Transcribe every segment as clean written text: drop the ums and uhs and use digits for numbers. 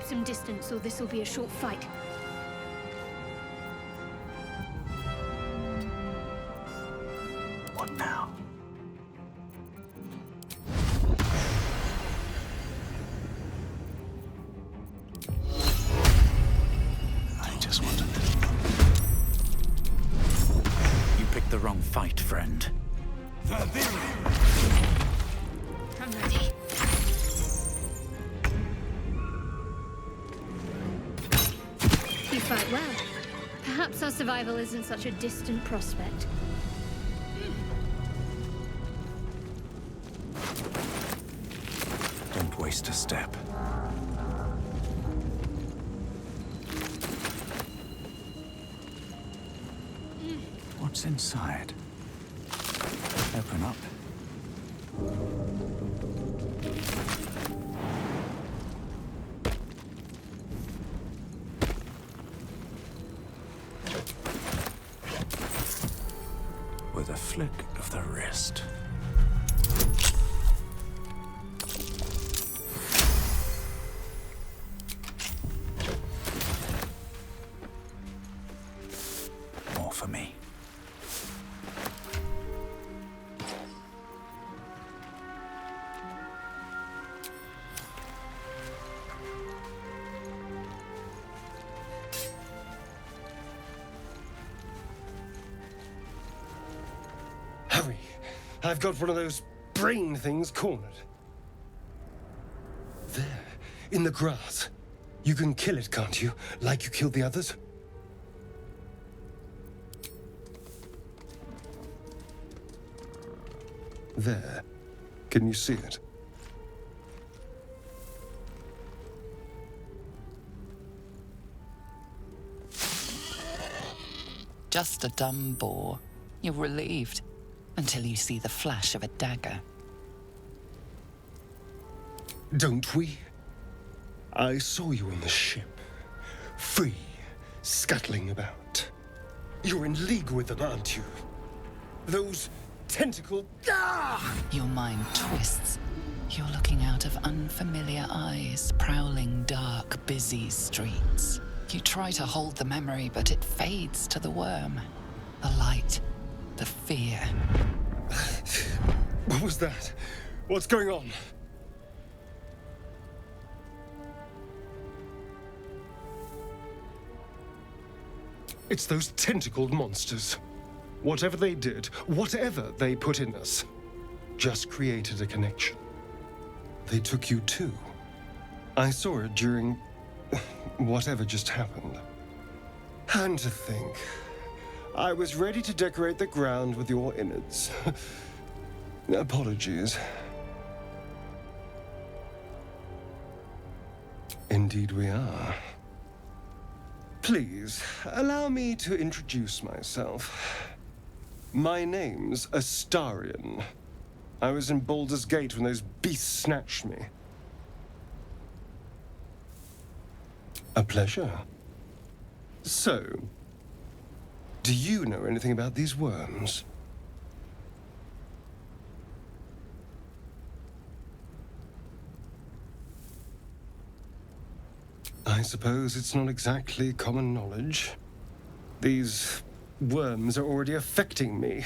some distance, or this will be a short fight. What now? I just want to live. You picked the wrong fight, friend. I'm ready. You fight well. Perhaps our survival isn't such a distant prospect. Don't waste a step. What's inside? Open up. With a flick of the wrist. More for me. Hurry! I've got one of those brain things cornered. There, in the grass. You can kill it, can't you? Like you killed the others? There. Can you see it? Just a dumb boar. You're relieved. Until you see the flash of a dagger. Don't we? I saw you on the ship. Free, scuttling about. You're in league with them, aren't you? Those tentacled... Ah! Your mind twists. You're looking out of unfamiliar eyes, prowling dark, busy streets. You try to hold the memory, but it fades to the worm. The light, the fear. What was that? What's going on? It's those tentacled monsters. Whatever they did, whatever they put in us, just created a connection. They took you too. I saw it during whatever just happened. And to think, I was ready to decorate the ground with your innards. Apologies. Indeed we are. Please, allow me to introduce myself. My name's Astarion. I was in Baldur's Gate when those beasts snatched me. A pleasure. So, do you know anything about these worms? I suppose it's not exactly common knowledge. These worms are already affecting me.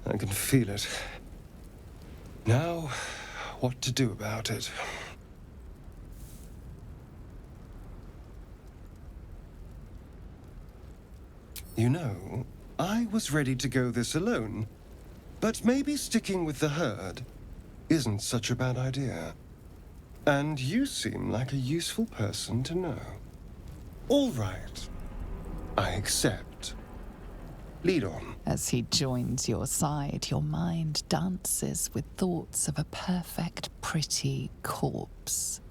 I can feel it. Now, what to do about it? You know, I was ready to go this alone, but maybe sticking with the herd isn't such a bad idea. And you seem like a useful person to know. All right. I accept. Lead on. As he joins your side, your mind dances with thoughts of a perfect, pretty corpse.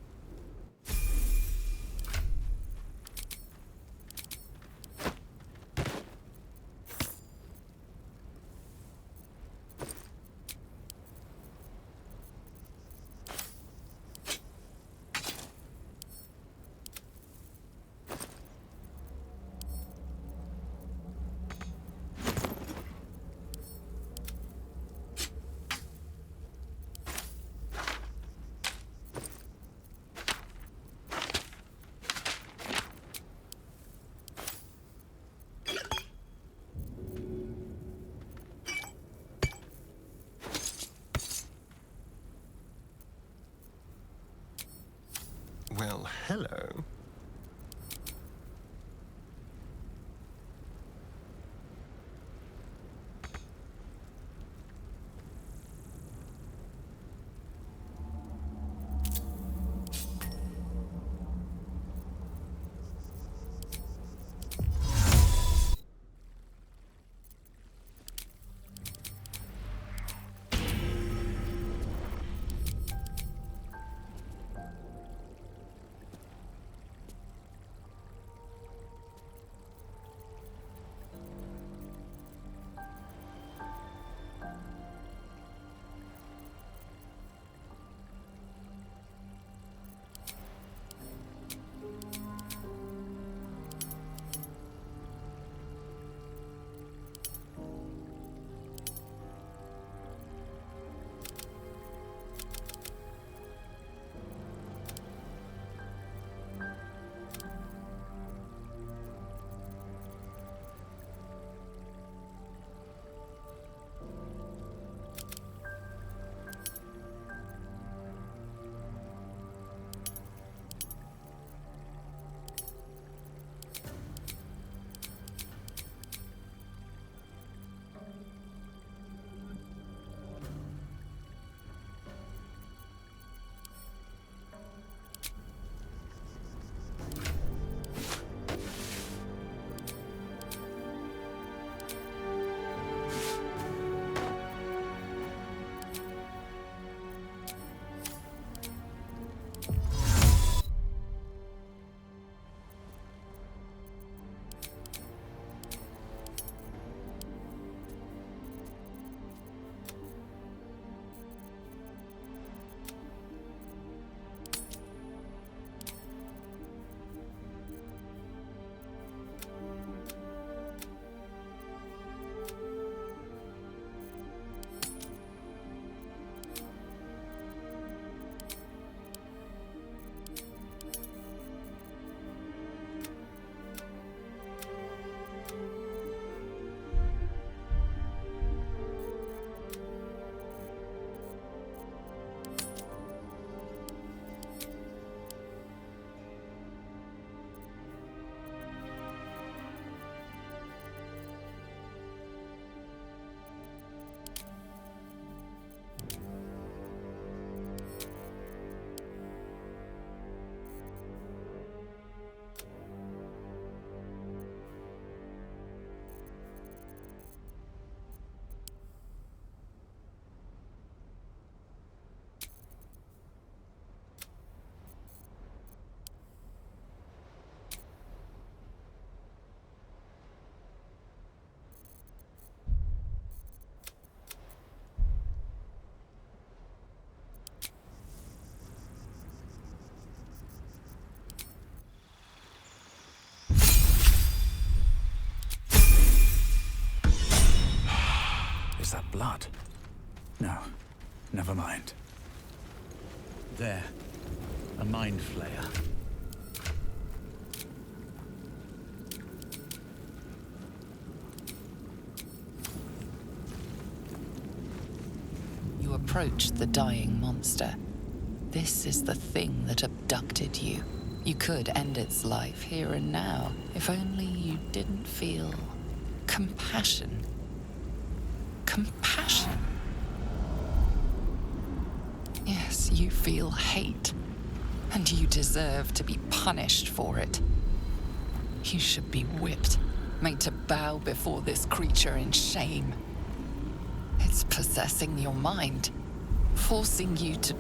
Was that blood? No, never mind. There. A mind flayer. You approach the dying monster. This is the thing that abducted you. You could end its life here and now, if only you didn't feel compassion. Compassion. Yes, you feel hate, and you deserve to be punished for it. You should be whipped, made to bow before this creature in shame. It's possessing your mind, forcing you to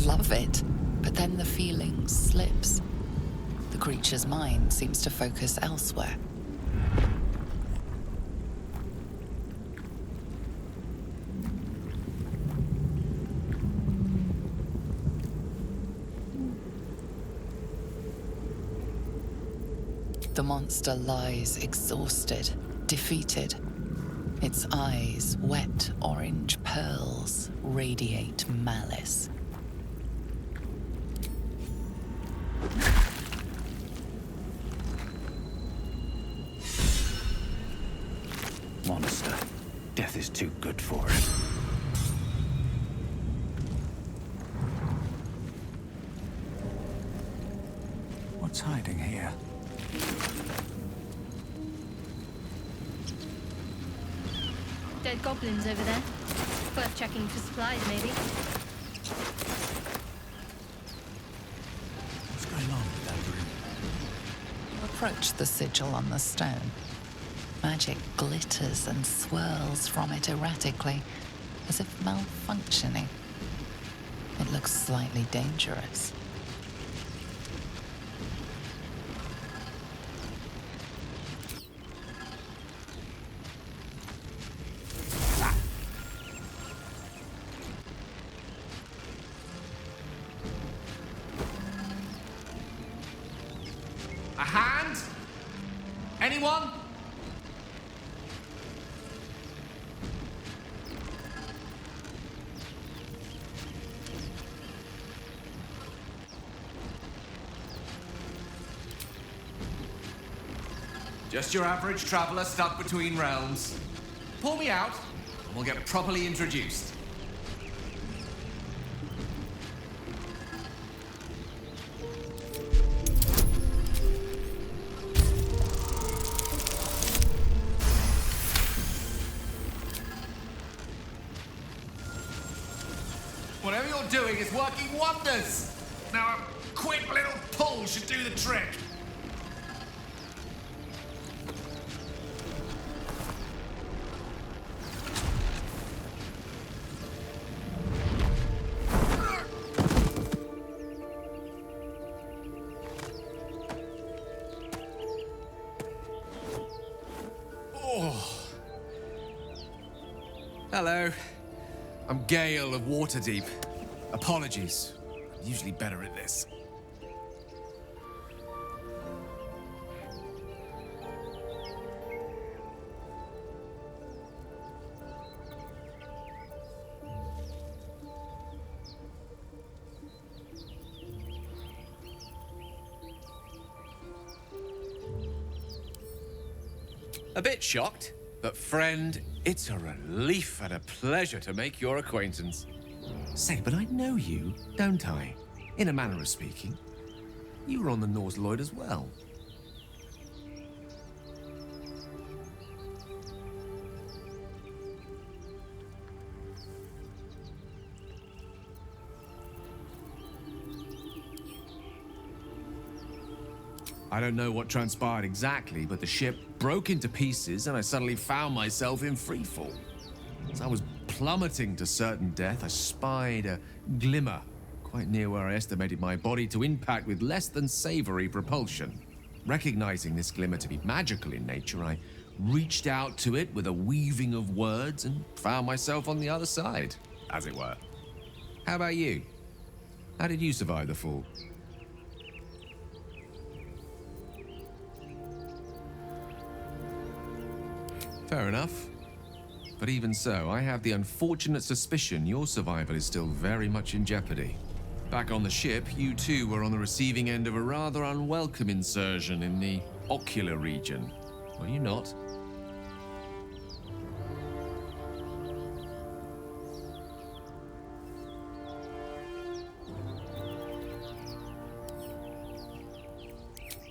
love it, but then the feeling slips. The creature's mind seems to focus elsewhere. The monster lies exhausted, defeated. Its eyes, wet orange pearls, radiate malice. Monster. Death is too good for it. What's hiding here? Dead goblins over there. Worth checking for supplies, maybe. What's going on with that room? You approach the sigil on the stone. Magic glitters and swirls from it erratically, as if malfunctioning. It looks slightly dangerous. A hand? Anyone? Just your average traveler stuck between realms. Pull me out, and we'll get properly introduced. Whatever you're doing is working wonders. Now a quick little pull should do the trick. Hello. I'm Gale of Waterdeep. Apologies. I'm usually better at this. A bit shocked, but friend, it's a relief and a pleasure to make your acquaintance. Say, but I know you, don't I? In a manner of speaking. You were on the Norse Lloyd as well. I don't know what transpired exactly, but the ship broke into pieces and I suddenly found myself in freefall. As I was plummeting to certain death, I spied a glimmer quite near where I estimated my body to impact with less than savory propulsion. Recognizing this glimmer to be magical in nature, I reached out to it with a weaving of words and found myself on the other side, as it were. How about you? How did you survive the fall? Fair enough. but even so, I have the unfortunate suspicion your survival is still very much in jeopardy. Back on the ship, you too were on the receiving end of a rather unwelcome insertion in the ocular region. Were you not?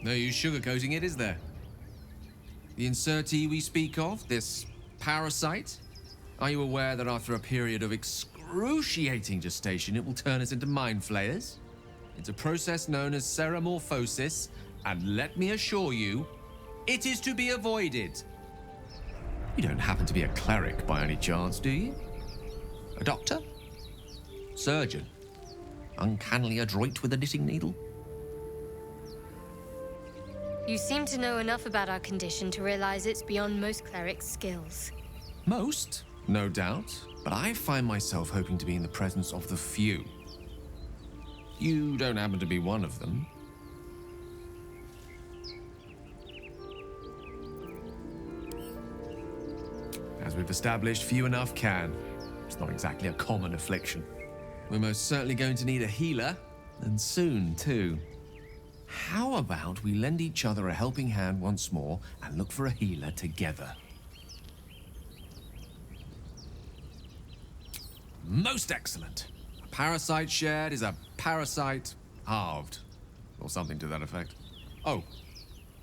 No use sugarcoating it, is there? The insertee we speak of, this parasite, are you aware that after a period of excruciating gestation, it will turn us into mind flayers? It's a process known as ceramorphosis, and let me assure you, it is to be avoided. You don't happen to be a cleric by any chance, do you? A doctor? Surgeon? Uncannily adroit with a knitting needle? You seem to know enough about our condition to realize it's beyond most clerics' skills. Most, no doubt, but I find myself hoping to be in the presence of the few. You don't happen to be one of them. As we've established, few enough can. It's not exactly a common affliction. We're most certainly going to need a healer, and soon, too. How about we lend each other a helping hand once more and look for a healer together? Most excellent. A parasite shared is a parasite halved, or something to that effect. Oh,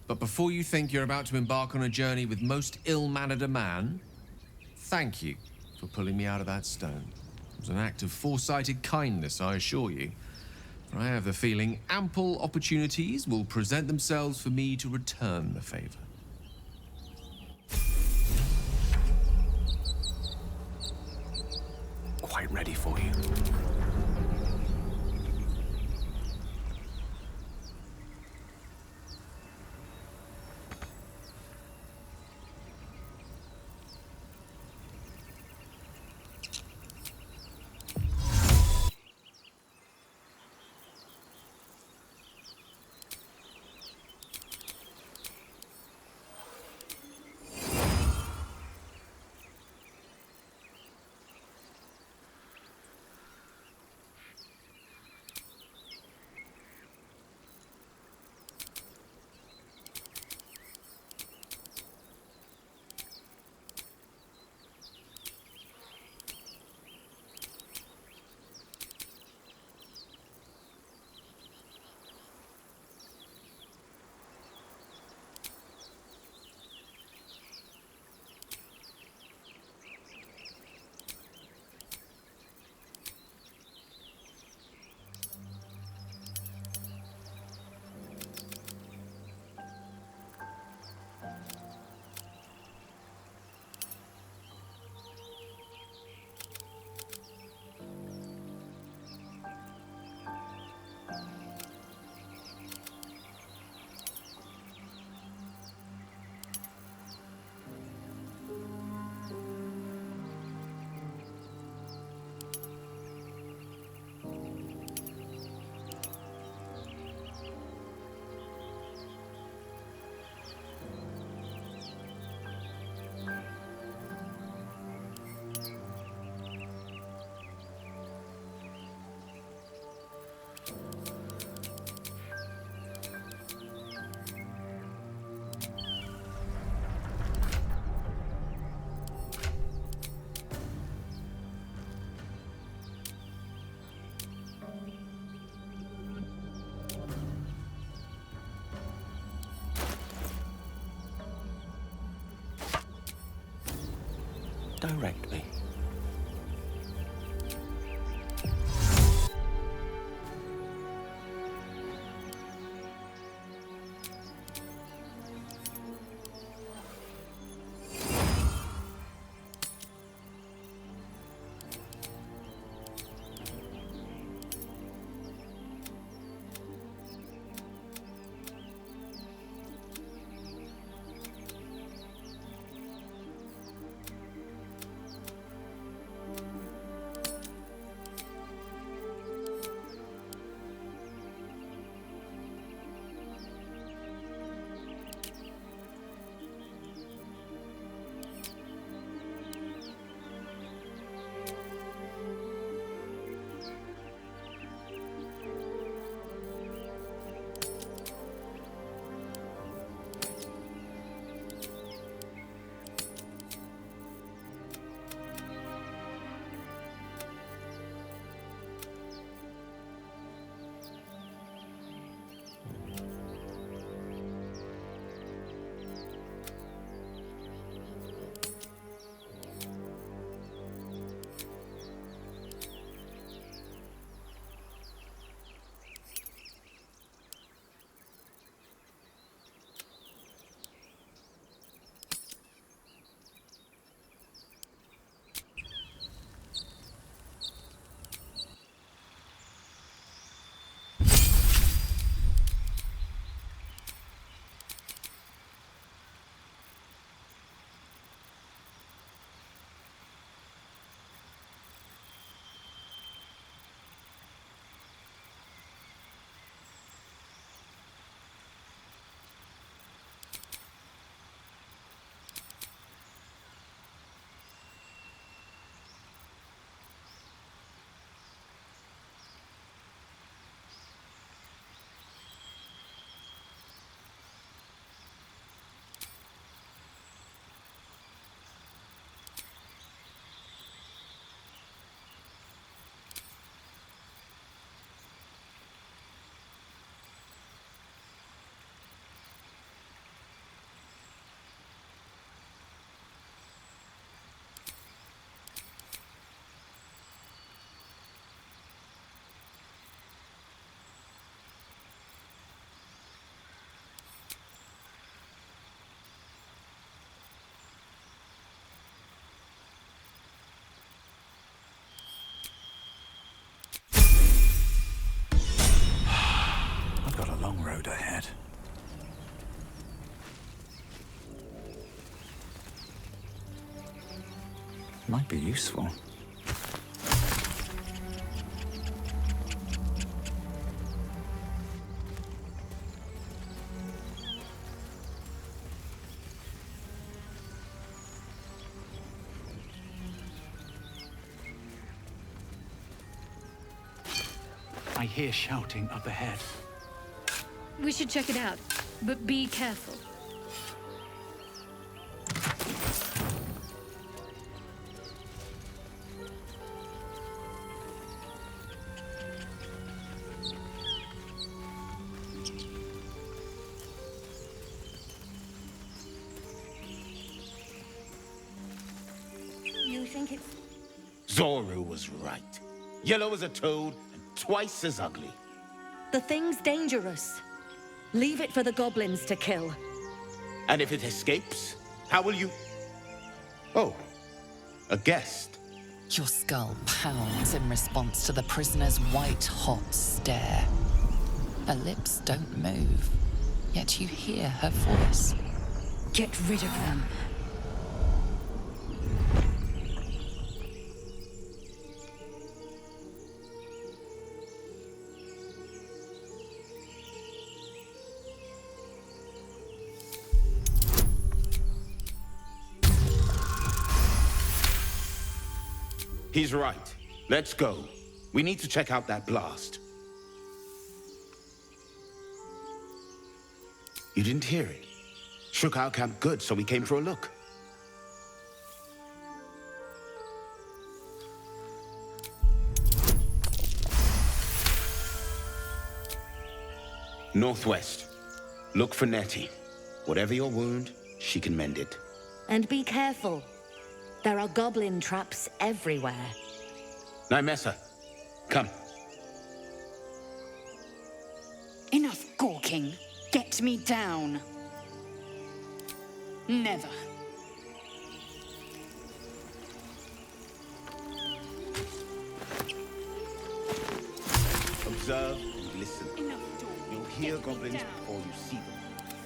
but before you think you're about to embark on a journey with most ill-mannered a man, thank you for pulling me out of that stone. It was an act of foresighted kindness, I assure you. For I have the feeling ample opportunities will present themselves for me to return the favor. Quite ready for you. Direct me. Might be useful. I hear shouting up ahead. We should check it out, but be careful. You think it's... Zoru was right. Yellow as a toad and twice as ugly. The thing's dangerous. Leave it for the goblins to kill. And if it escapes, how will you... Oh, a guest. Your skull pounds in response to the prisoner's white-hot stare. Her lips don't move, yet you hear her voice. Get rid of them. He's right. Let's go. We need to check out that blast. You didn't hear it? Shook our camp good, so we came for a look. Northwest. Look for Nettie. Whatever your wound, she can mend it. And be careful. There are goblin traps everywhere. Nymessa, come. Enough gawking. Get me down. Never. Observe and listen. Enough talk. You'll hear Get me goblins down. before you see them.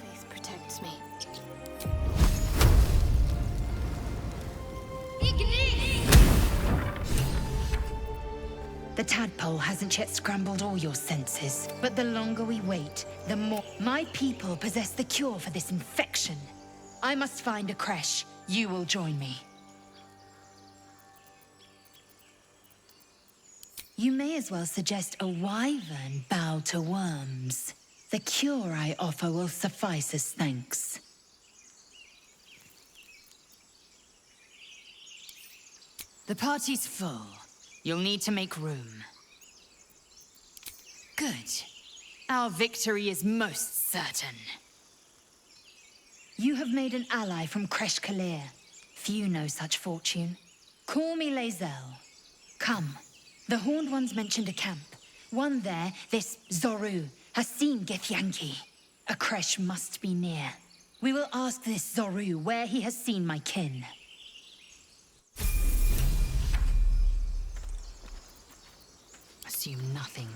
Faith protects me. The tadpole hasn't yet scrambled all your senses. But the longer we wait, the more... My people possess the cure for this infection. I must find a creche. You will join me. You may as well suggest a wyvern bow to worms. The cure I offer will suffice as thanks. The party's full. You'll need to make room. Good. Our victory is most certain. You have made an ally from Kresh Kalir. Few know such fortune. Call me Lae'zel. Come. The Horned Ones mentioned a camp. One there, this Zoru, has seen Githyanki. A Kresh must be near. We will ask this Zoru where he has seen my kin. Assume nothing.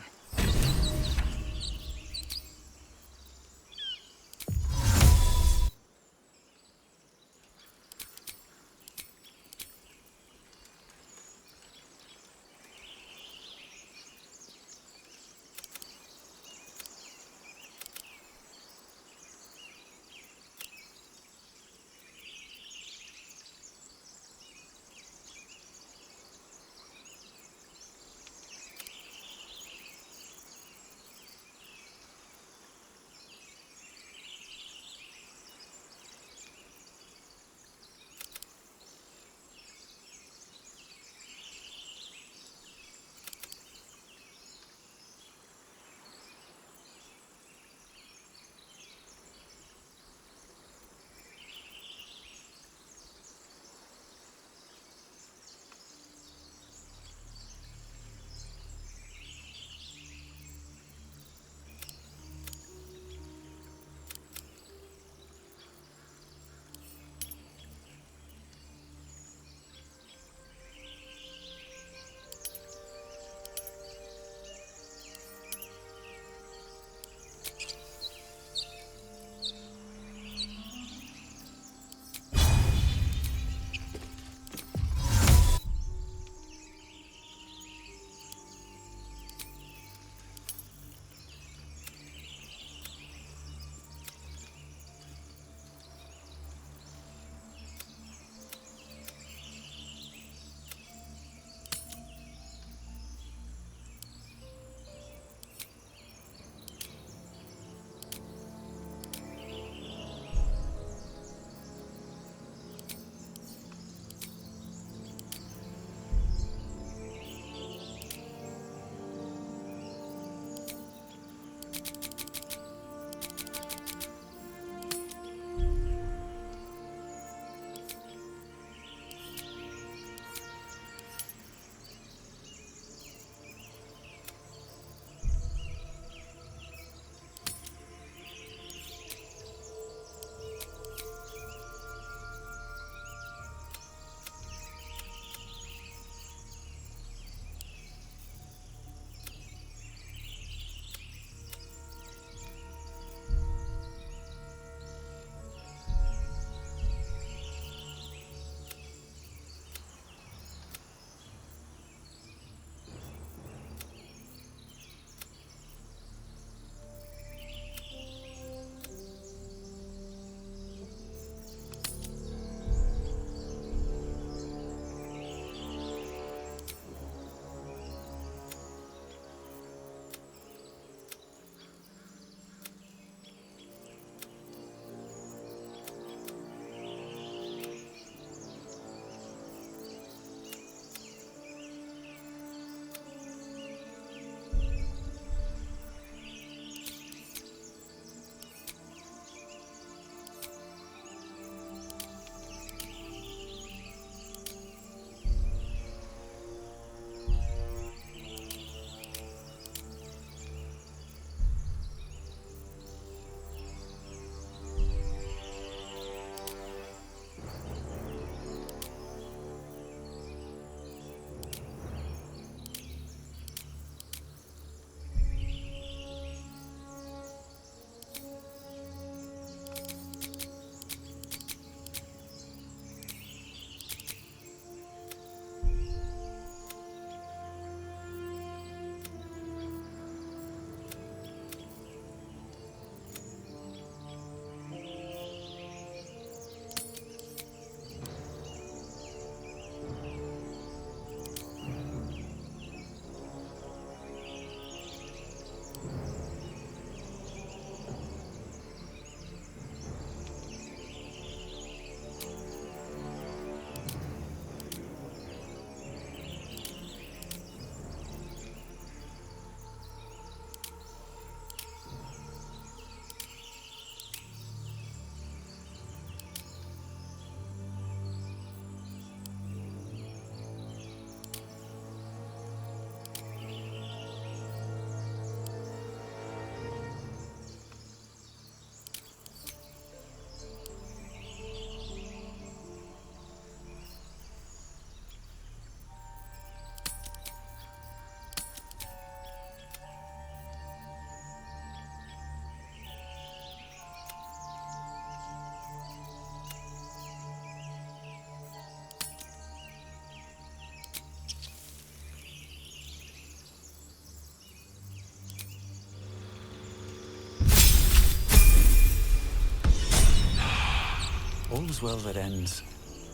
All's well that ends.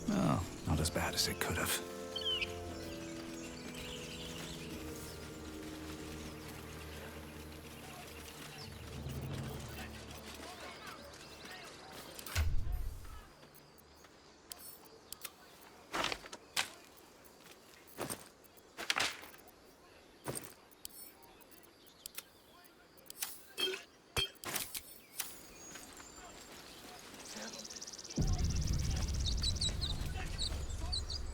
Well, not as bad as it could have.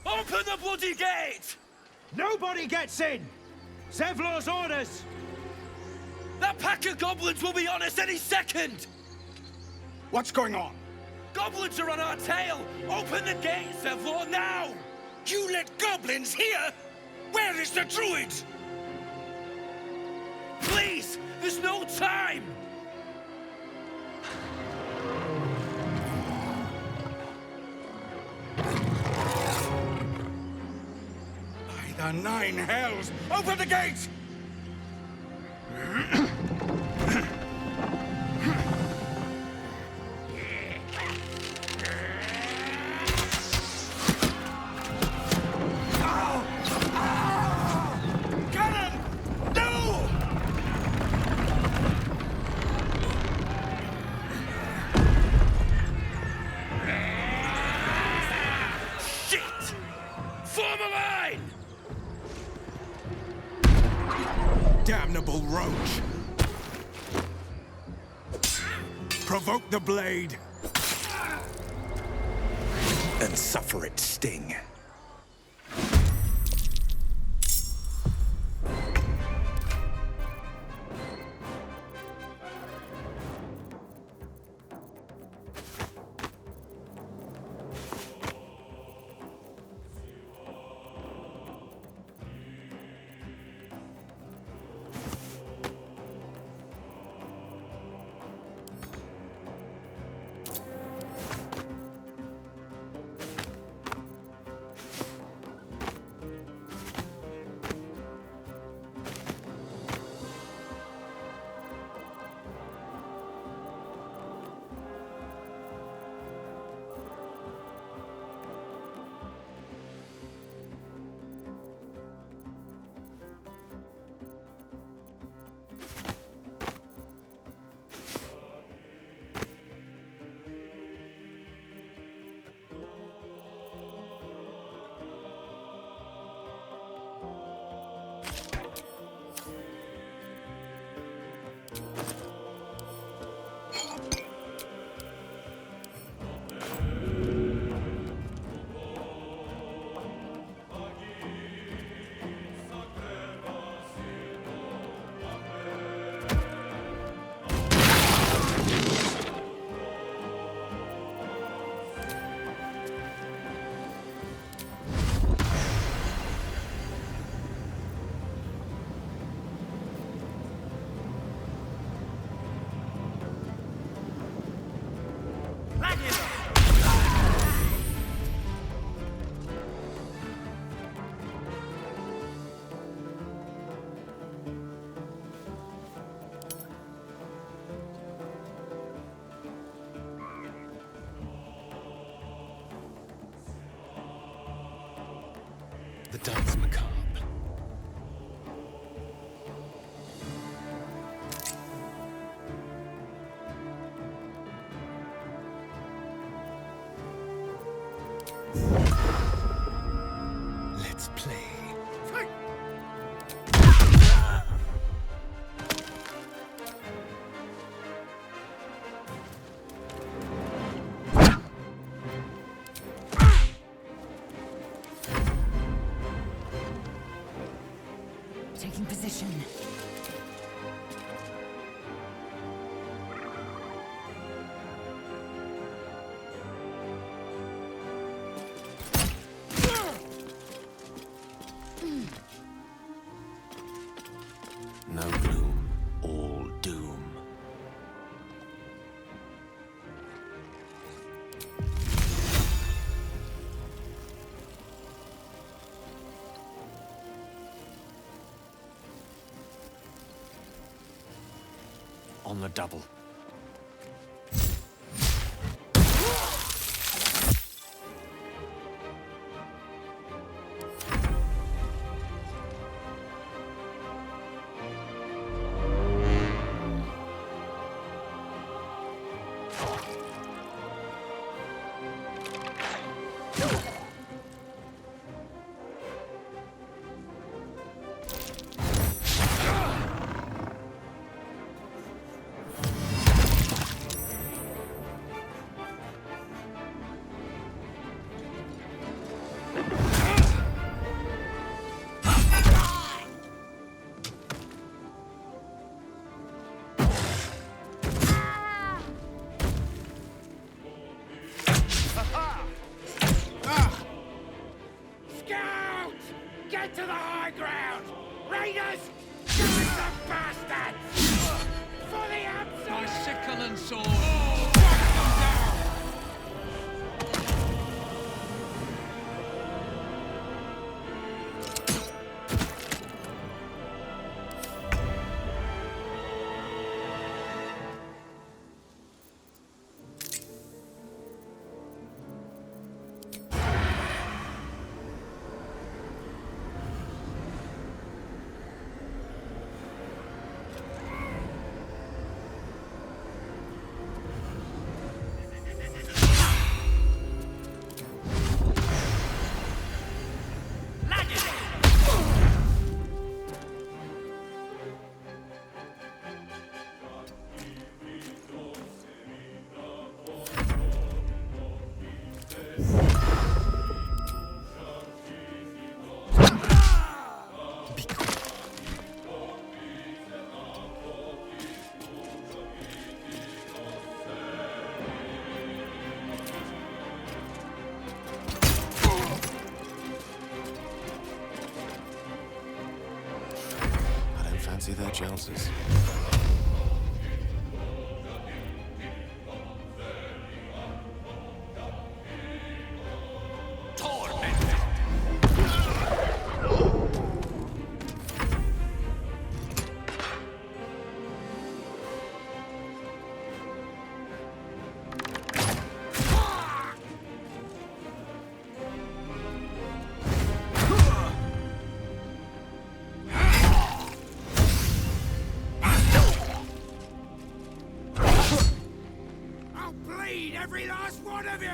Open the bloody gate! Nobody gets in! Zevlor's orders! That pack of goblins will be on us any second! What's going on? Goblins are on our tail! Open the gate, Zevlor, now! You let goblins here? Where is the druid? Please! There's no time! By the nine hells! Open the gate! Damnable roach! Provoke the blade! And suffer its sting. The dance macabre. Let's play. Taking position. No gloom, all doom. On the double. Scout! Get to the high ground! Raiders! Give us some bastards! For the absolute! My sickle and sword! Fancy their chances. Every last one of you!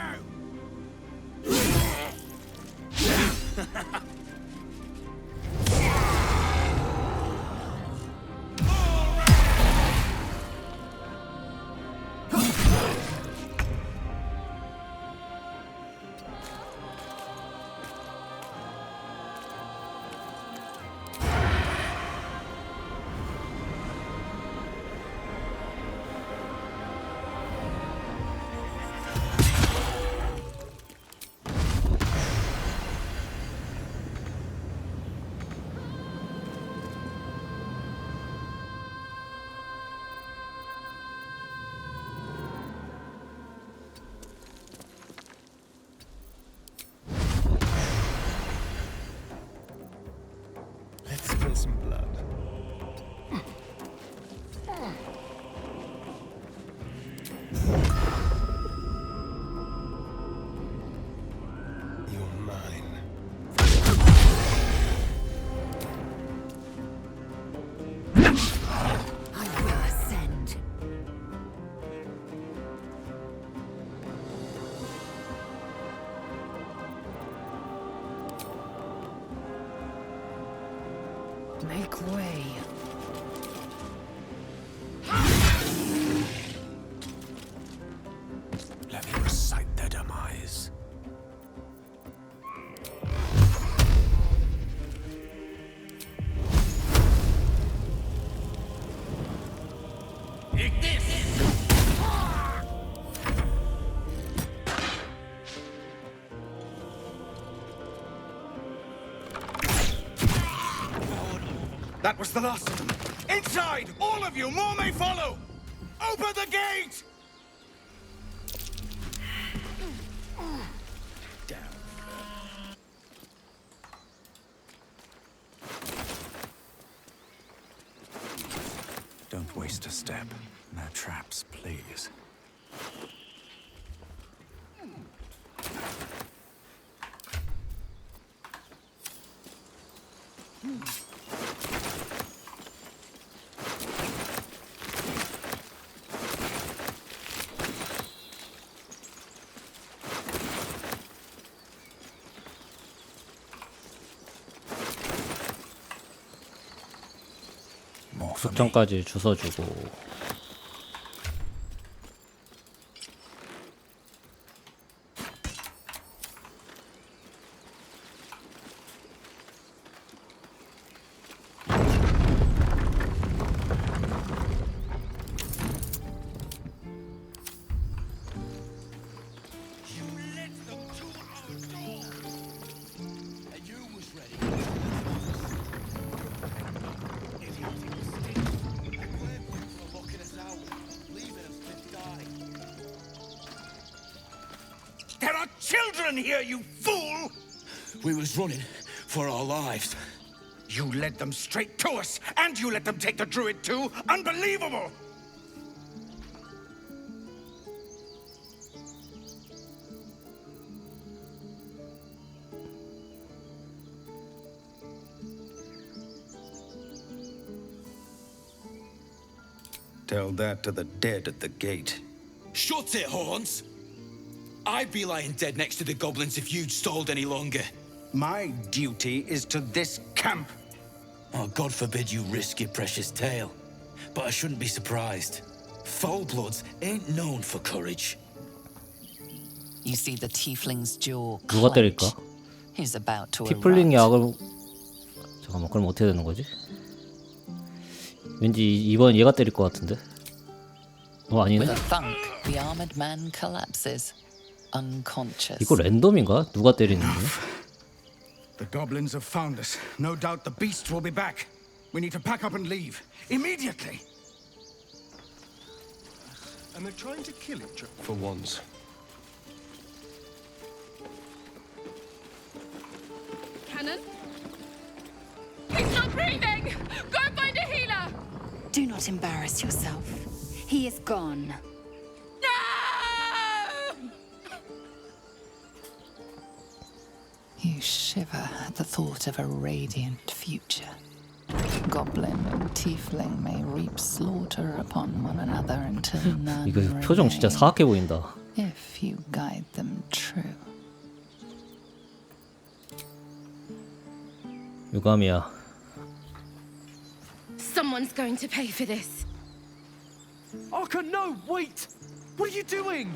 Let's spill some blood. You're mine. I will ascend. Make way. Let me recite their demise. Take this! That was the last of them. Inside! All of you! More may follow! Open the gate! Don't waste a step. No traps, please. 복수점까지 주워주고. There are children here, you fool! We was running for our lives. You led them straight to us, and you let them take the druid too? Unbelievable! Tell that to the dead at the gate. Shut it, Horns! I'd be lying dead next to the goblins if you'd stalled any longer. My duty is to this camp. Oh, God forbid you risk your precious tail. But I shouldn't be surprised. Foul-bloods ain't known for courage. You see the tiefling's jaw 누가 clench. 때릴까? He's about to 티플링이 erupt. 악을 잠깐만 그럼 어떻게 되는 거지? 왠지 이번 얘가 때릴 것 같은데. 아니네. With a thunk, the armored man collapses, unconscious. 이거 랜덤인가? 누가 때리는 거야? The goblins have found us. No doubt the beasts will be back. We need to pack up and leave. Immediately! And they're trying to kill each other for once. Cannon? He's not breathing! Go find a healer! Do not embarrass yourself. He is gone. You shiver at the thought of a radiant future. Goblin and tiefling may reap slaughter upon one another until none 이거 표정 진짜 remain, 사악해 보인다. if you guide them true. 유감이야. Someone's going to pay for this. Arka, no! Wait! What are you doing?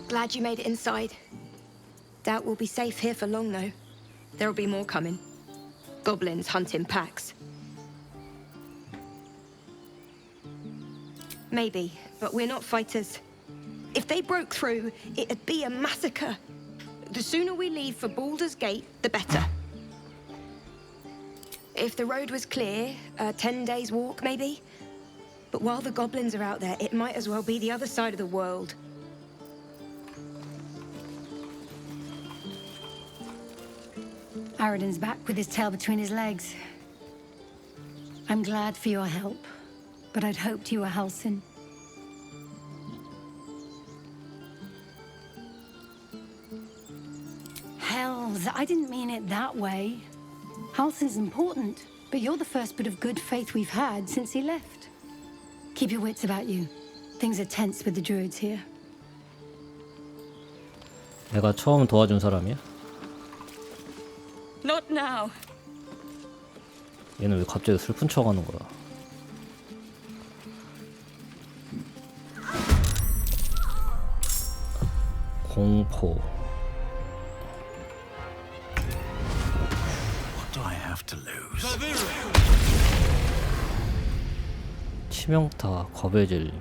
Glad you made it inside. Doubt we'll be safe here for long, though. There'll be more coming. Goblins hunting packs. Maybe, but we're not fighters. If they broke through, it'd be a massacre. The sooner we leave for Baldur's Gate, the better. If the road was clear, 10 days walk, maybe? But while the goblins are out there, it might as well be the other side of the world. Aradin's back with his tail between his legs. I'm glad for your help, but I'd hoped you were Halsin. Hells, I didn't mean it that way. Halsin's important, but you're the first bit of good faith we've had since he left. Keep your wits about you. Things are tense with the druids here. 내가 처음 도와준 사람이야? Not now. 얘는 왜 갑자기 슬픈 척하는 거야? 공포. What do I have to lose? 치명타, 겁에 질림.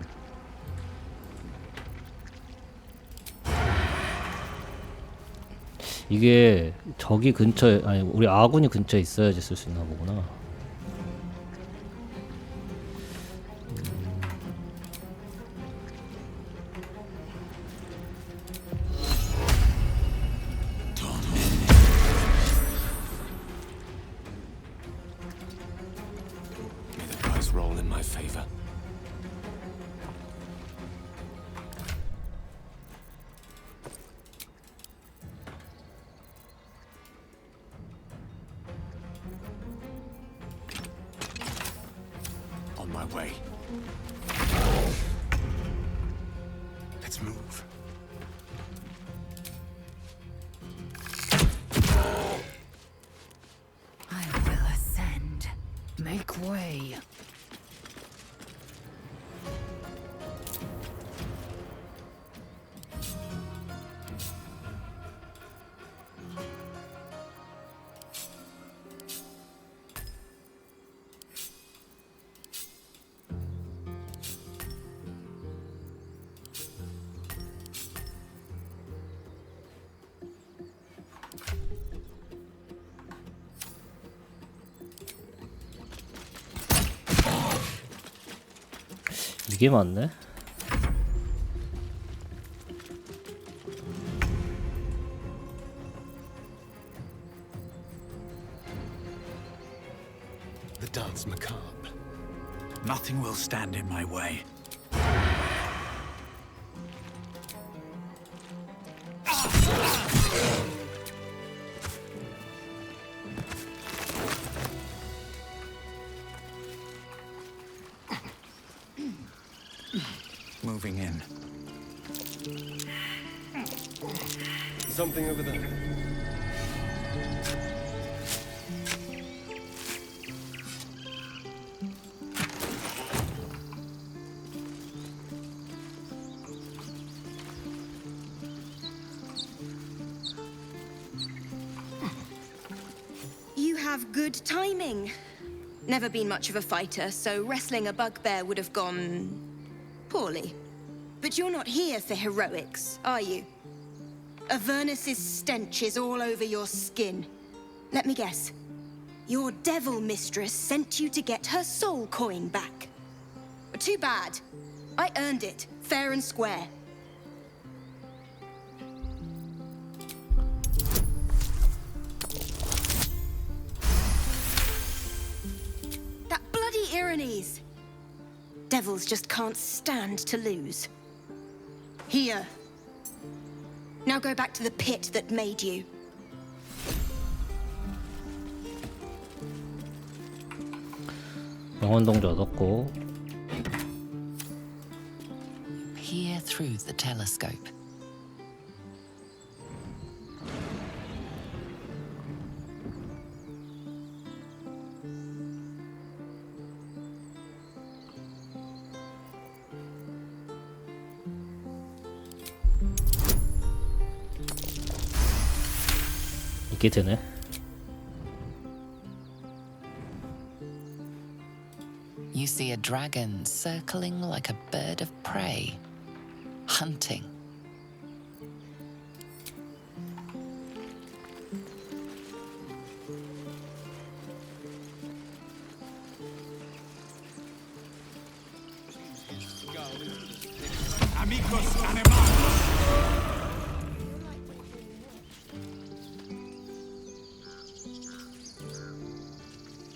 이게 저기 근처에 아니 우리 아군이 근처에 있어야지 쓸 수 있나 보구나. May the dice roll in my favor. On my way. Let's move. way. 이게 맞네? The dance macabre. Nothing will stand in my way. Moving in. Something over there. You have good timing. Never been much of a fighter, so wrestling a bugbear would have gone poorly. But you're not here for heroics, are you? Avernus's stench is all over your skin. Let me guess. Your devil mistress sent you to get her soul coin back. Too bad. I earned it, fair and square. That bloody Irenes. Devils just can't stand to lose. Here. Now go back to the pit that made you. 영혼 동조 얻었고. Peer through the telescope. 이게 되네. You see a dragon circling like a bird of prey, hunting. Amigos animales.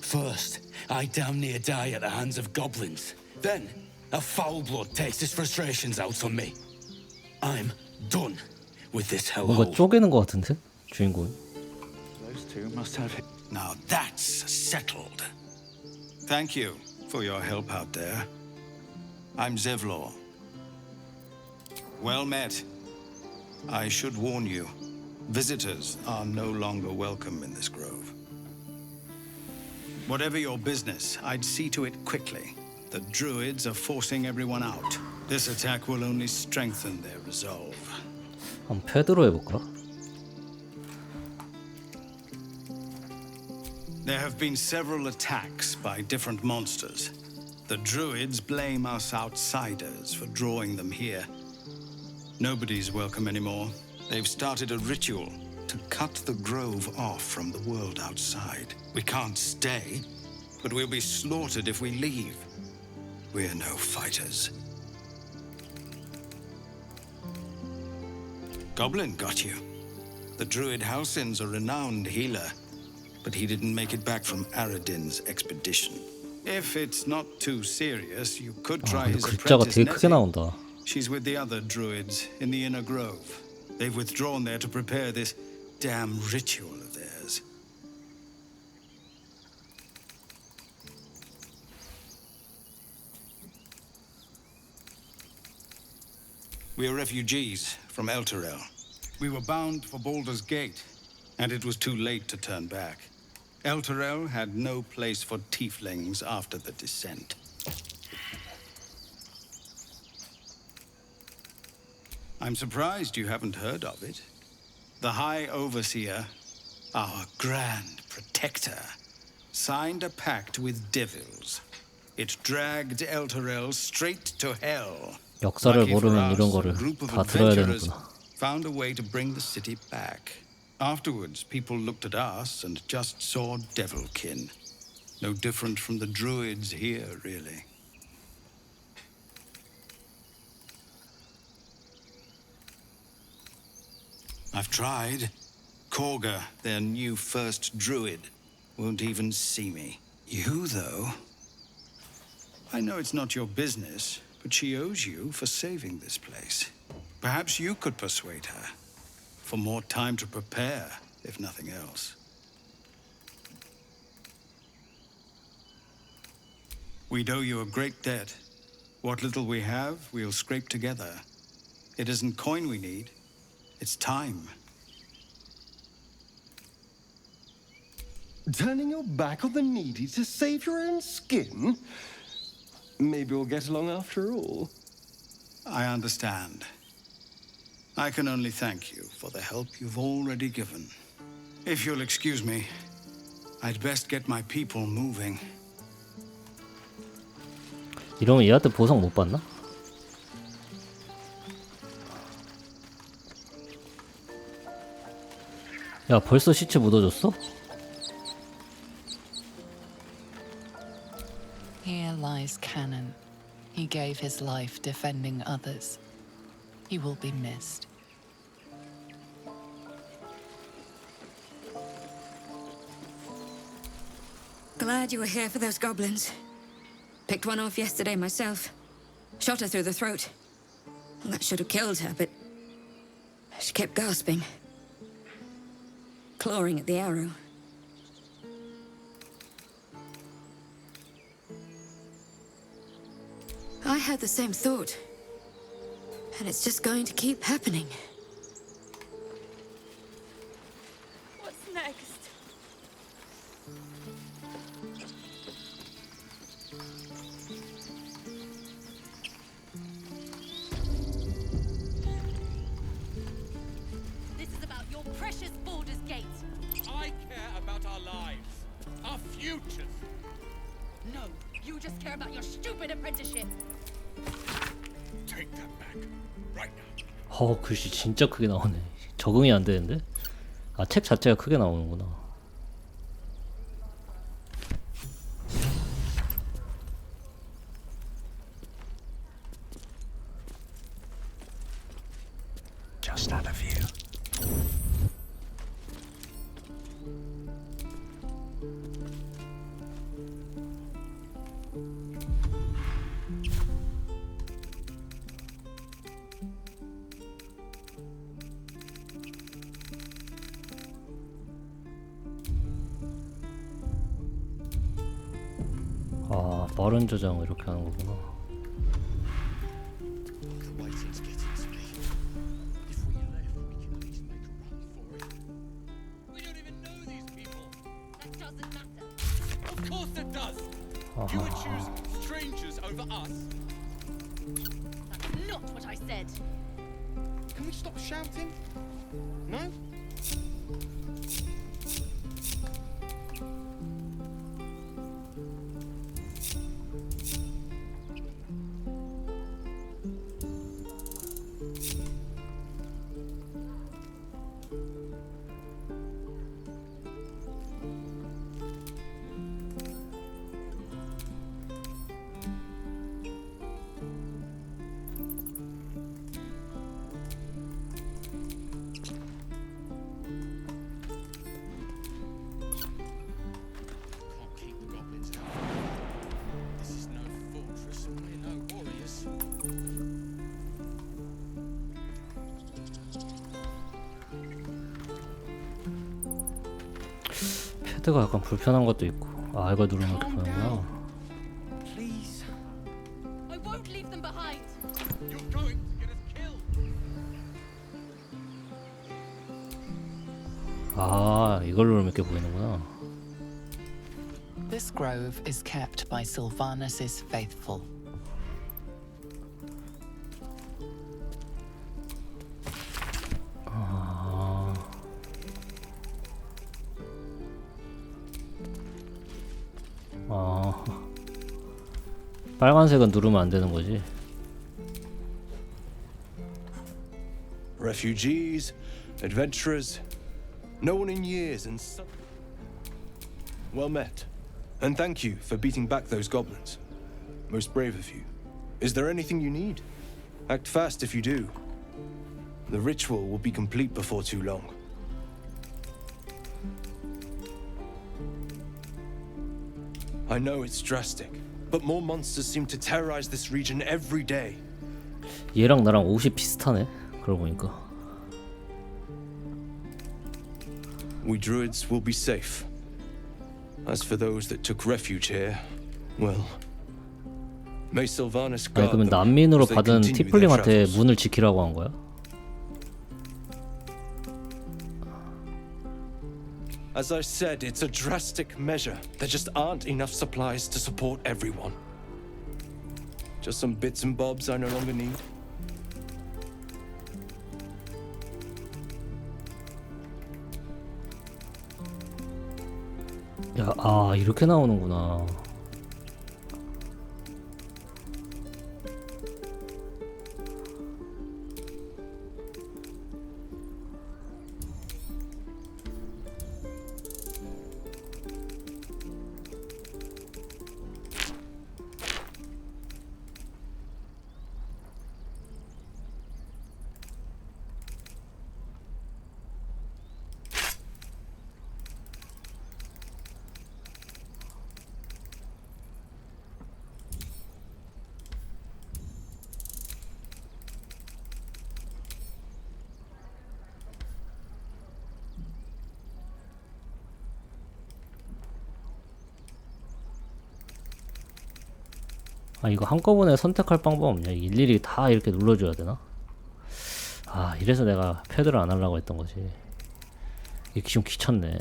First, I damn near die at the hands of goblins. Then, a foul blood takes his frustrations out on me. I'm done with this 뭔가 hellhole. 쪼개는 것 같은데? 주인공. Those two must have it. Now that's settled. Thank you for your help out there. I'm Zevlor. Well met. I should warn you, visitors are no longer welcome in this grove. Whatever your business, I'd see to it quickly. The druids are forcing everyone out. This attack will only strengthen their resolve. 한번 패드로 해볼까? There have been several attacks by different monsters. The druids blame us outsiders for drawing them here. Nobody's welcome anymore. They've started a ritual to cut the grove off from the world outside. We can't stay, but we'll be slaughtered if we leave. We're no fighters. Goblin got you. The druid Halsin's a renowned healer, but he didn't make it back from Aradin's expedition. If it's not too serious, you could try his 글자가 apprentice 되게 크게 Nettie. 나온다. She's with the other druids in the inner grove. They've withdrawn there to prepare this damn ritual of theirs. We are refugees from Elturel. We were bound for Baldur's Gate, and it was too late to turn back. Elturel had no place for tieflings after the descent. I'm surprised you haven't heard of it. The High Overseer, our Grand Protector, signed a pact with devils. It dragged Elturel straight to hell. 역사를 모르면 이런 거를 다 들어야 되는구나. Found a way to bring the city back. Afterwards, people looked at us and just saw devilkin. No different from the druids here, really. I've tried. Korga, their new first druid, won't even see me. You, though... I know it's not your business, but she owes you for saving this place. Perhaps you could persuade her. For more time to prepare, if nothing else. We'd owe you a great debt. What little we have, we'll scrape together. It isn't coin we need, it's time. Turning your back on the needy to save your own skin? Maybe we'll get along after all. I understand. I can only thank you for the help you've already given. If you'll excuse me, I'd best get my people moving. 이러면 얘한테 보상 못 받나? 야, 벌써 시체 묻어줬어? Here lies Canon. He gave his life defending others. He will be missed. Glad you were here for those goblins. Picked one off yesterday myself. Shot her through the throat. Well, that should have killed her, but she kept gasping. Clawing at the arrow. I had the same thought. And it's just going to keep happening. What's next? This is about your precious Baldur's Gate. I care about our lives, our futures. No, you just care about your stupid apprenticeship. Take that back, right now. 글씨 진짜 크게 나오네. 적응이 안 되는데? 아, 책 자체가 크게 나오는구나. Just out of view. 아, 빠른 저장 이렇게 하는 거구나. Of course it does. You would choose strangers over us. That's not what I said. Can we stop shouting? No? 패드가 약간 불편한 것도 있고. 아, 이거 누르면 이렇게 보는구나. I won't leave them behind. You're going to get us killed. 아, 이걸 누르면 이렇게 보이는구나. This grove is kept by Sylvanus' faithful. 빨간색은 누르면 안 되는 거지. Refugees, adventurers, no one in years and well met. And thank you for beating back those goblins. Most brave of you. Is there anything you need? Act fast if you do. The ritual will be complete before too long. I know it's drastic, but more monsters seem to terrorize this region every day. 얘랑 나랑 옷이 비슷하네. 그러고 보니까. We druids will be safe. As for those that took refuge here, well, may Sylvanus 아니 guard 그러면 them 난민으로 as they 받은 continue their 티플링한테 travels. 문을 지키라고 한 거야? As I said, it's a drastic measure. There just aren't enough supplies to support everyone. Just some bits and bobs I no longer need. 야, 이렇게 나오는구나. 이거 한꺼번에 선택할 방법 없냐? 일일이 다 이렇게 눌러줘야 되나? 이래서 내가 패드를 안 하려고 했던 거지. 이게 좀 귀찮네.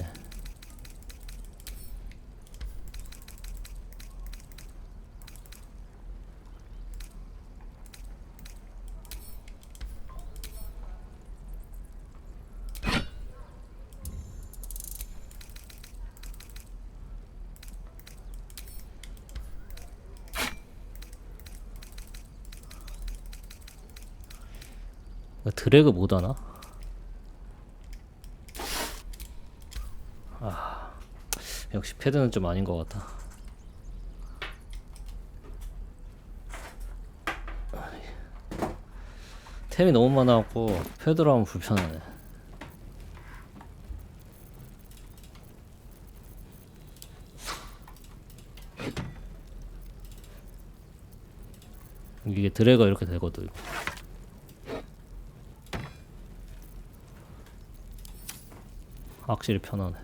드래그 못하나? 역시 패드는 좀 아닌 것 같다. 템이 너무 많아갖고 패드로 하면 불편하네. 이게 드래그가 이렇게 되거든. 확실히 편하네.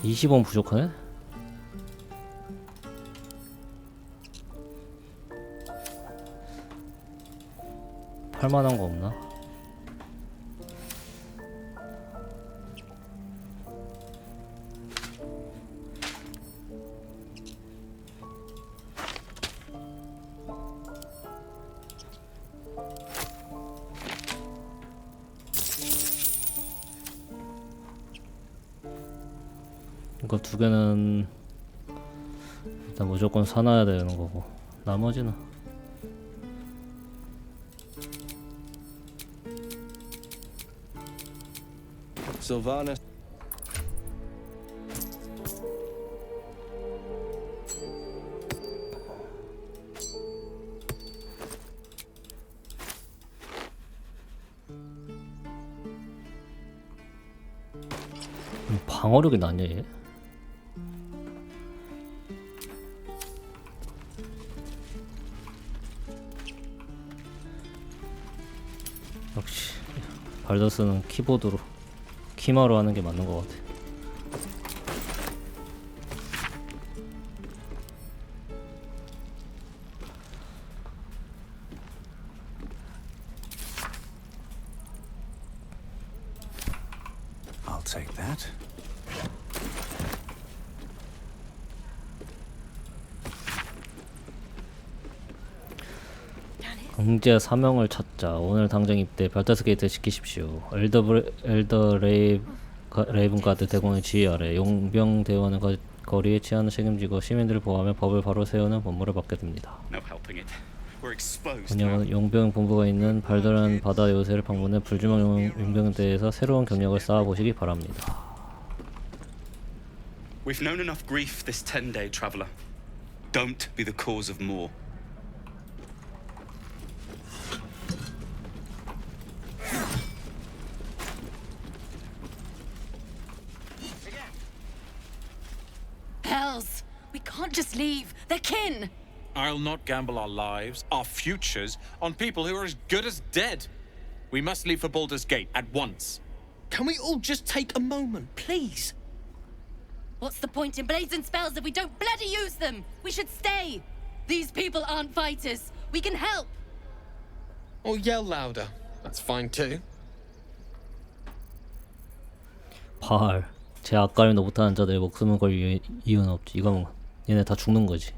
(20원) 부족하네? 팔만한 거 없나? 이거 두 개는 일단 무조건 사놔야 되는 거고, 나머지는 Sylvanus. 방어력이 낮냐 얘? 역시 발더스는 키보드로 키마로 하는 게 맞는 것 같아. take that. 강제 사명을 찾자. 오늘 당장 입대. 별다스 게이트 지키십시오. 엘더 레이븐가드 대공의 지휘 아래 용병 대원은 거리에 치안을 책임지고 시민들을 보호하며 법을 바로 세우는 법무를 맡게 됩니다. 운영은 용병 본부가 있는 발더란 바다 요새를 방문해 불주먹 용병대에서 새로운 경력을 쌓아보시기 바랍니다. We've known enough grief this 10-day traveler. Don't be the cause of more. Hells! We can't just leave. They're kin! I'll not gamble our lives, our futures, on people who are as good as dead. We must leave for Baldur's Gate at once. Can we all just take a moment, please? What's the point in blades and spells if we don't bloody use them? We should stay! These people aren't fighters. We can help! Or yell louder. That's fine too. 발. 제 앞가림도 못하는 자들의 목숨을 걸 이유는 없지. 이거면 얘네 다 죽는 거지.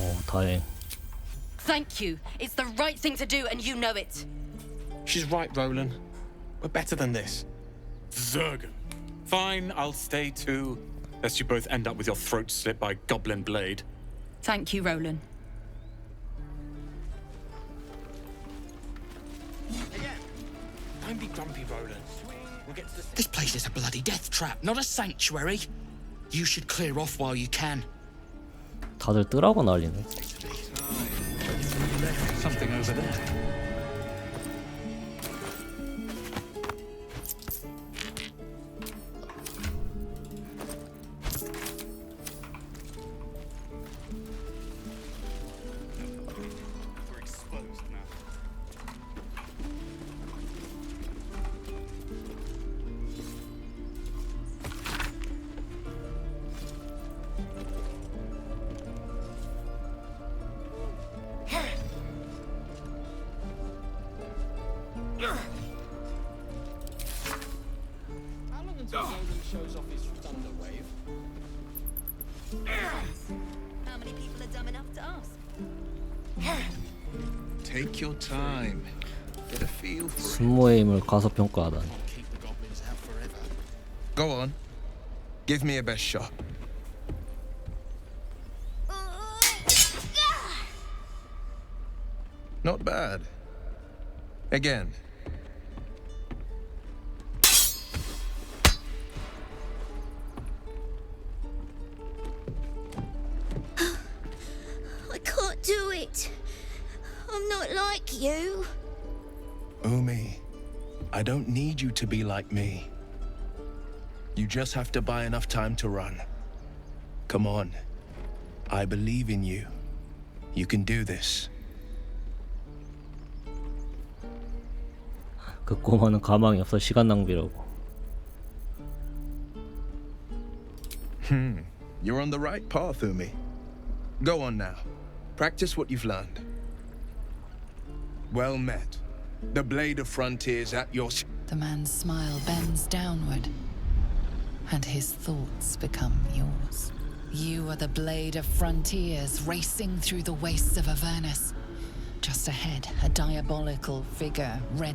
오, 다행. Thank you. It's the right thing to do, and you know it. She's right, Roland. We're better than this. Zergan. Fine, I'll stay too. Lest you both end up with your throats slit by goblin blade. Thank you, Roland. Don't be grumpy, Roland. We'll get to the... This place is a bloody death trap, not a sanctuary. You should clear off while you can. 다들 뜨라고 난리네. Something over there. Shows off his thunder wave. How many people are dumb enough to ask? Take your time. Get a feel for it. 순모의 힘을 과소평가하다니. Go on. Give me a best shot. Not bad. Again. Do it. I'm not like you. Umi, I don't need you to be like me. You just have to buy enough time to run. Come on. I believe in you. You can do this. 그 꼬마는 가망이 없어. 시간 낭비라고. You're on the right path, Umi. Go on now. Practice what you've learned. Well met. The blade of frontiers at your... The man's smile bends downward, and his thoughts become yours. You are the blade of frontiers racing through the wastes of Avernus. Just ahead, a diabolical figure, red